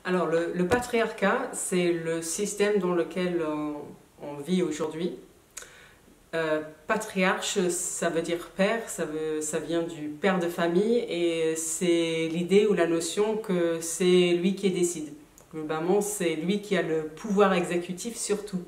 Alors, le patriarcat, c'est le système dans lequel on vit aujourd'hui. Patriarche, ça veut dire père, ça vient du père de famille, et c'est l'idée ou la notion que c'est lui qui décide. Globalement, c'est lui qui a le pouvoir exécutif sur tout.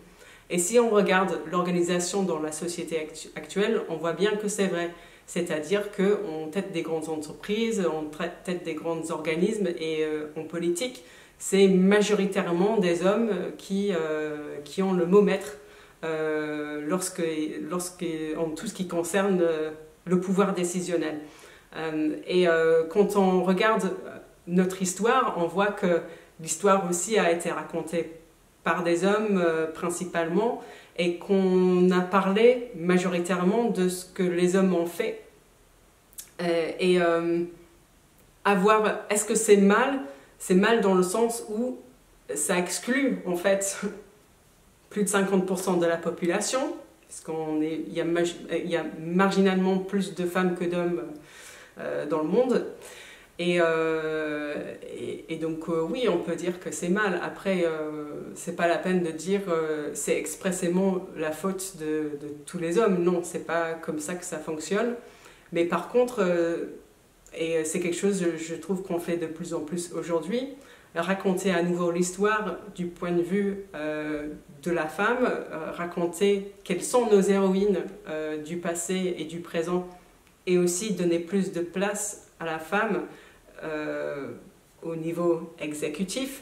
Et si on regarde l'organisation dans la société actuelle, on voit bien que c'est vrai. C'est-à-dire qu'on tête des grandes entreprises, on tête des grands organismes, et en politique, c'est majoritairement des hommes qui ont le mot maître en tout ce qui concerne le pouvoir décisionnel. Quand on regarde notre histoire, on voit que l'histoire aussi a été racontée par des hommes principalement, et qu'on a parlé majoritairement de ce que les hommes ont fait. Est-ce que c'est mal? C'est mal dans le sens où ça exclut en fait plus de 50% de la population, puisqu'il y a marginalement plus de femmes que d'hommes dans le monde. Et donc oui, on peut dire que c'est mal. Après, c'est pas la peine de dire c'est expressément la faute de tous les hommes. Non, c'est pas comme ça que ça fonctionne. Mais par contre, et c'est quelque chose, je trouve, qu'on fait de plus en plus aujourd'hui, raconter à nouveau l'histoire du point de vue de la femme, raconter quelles sont nos héroïnes du passé et du présent, et aussi donner plus de place à la femme au niveau exécutif.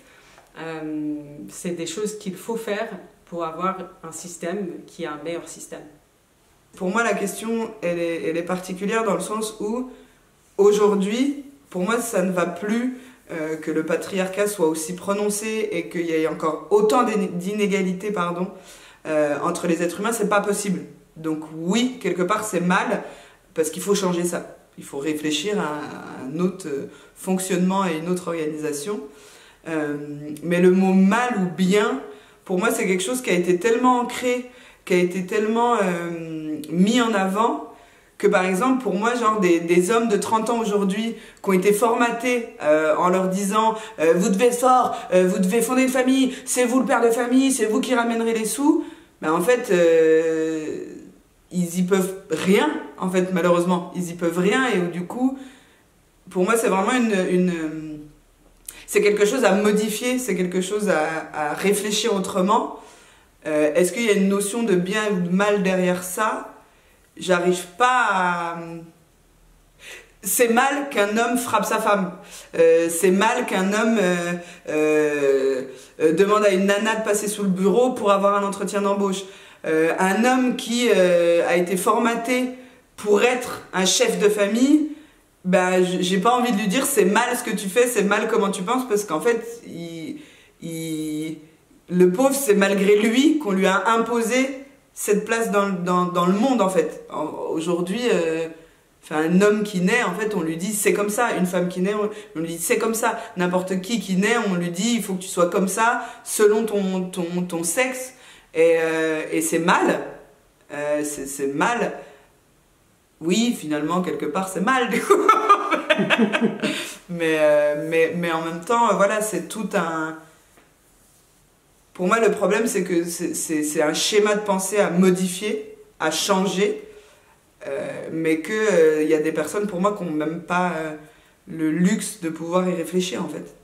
C'est des choses qu'il faut faire pour avoir un système qui est un meilleur système. Pour moi, la question, elle est particulière dans le sens où, aujourd'hui, pour moi, ça ne va plus que le patriarcat soit aussi prononcé et qu'il y ait encore autant d'inégalités entre les êtres humains. C'est pas possible. Donc oui, quelque part, c'est mal, parce qu'il faut changer ça. Il faut réfléchir à un autre fonctionnement et une autre organisation. Mais le mot mal ou bien, pour moi, c'est quelque chose qui a été tellement ancré, qui a été tellement mis en avant, que par exemple, pour moi, genre des hommes de 30 ans aujourd'hui qui ont été formatés en leur disant vous devez être fort, vous devez fonder une famille, c'est vous le père de famille, c'est vous qui ramènerez les sous, ben en fait, ils y peuvent rien, en fait, malheureusement. Ils y peuvent rien, et du coup, pour moi, c'est vraiment c'est quelque chose à modifier, c'est quelque chose à réfléchir autrement. Est-ce qu'il y a une notion de bien ou de mal derrière ça? J'arrive pas à... C'est mal qu'un homme frappe sa femme. C'est mal qu'un homme demande à une nana de passer sous le bureau pour avoir un entretien d'embauche. Un homme qui a été formaté pour être un chef de famille, ben, j'ai pas envie de lui dire c'est mal ce que tu fais, c'est mal comment tu penses, parce qu'en fait, le pauvre, c'est malgré lui qu'on lui a imposé cette place dans le monde, en fait. Aujourd'hui, un homme qui naît, en fait, on lui dit c'est comme ça. Une femme qui naît, on lui dit c'est comme ça. N'importe qui naît, on lui dit il faut que tu sois comme ça, selon ton sexe. Et c'est mal. C'est mal. Oui, finalement, quelque part, c'est mal, du coup. mais en même temps, voilà, c'est tout un... Pour moi, le problème, c'est que c'est un schéma de pensée à modifier, à changer, mais qu'il y a des personnes, pour moi, qui n'ont même pas le luxe de pouvoir y réfléchir, en fait.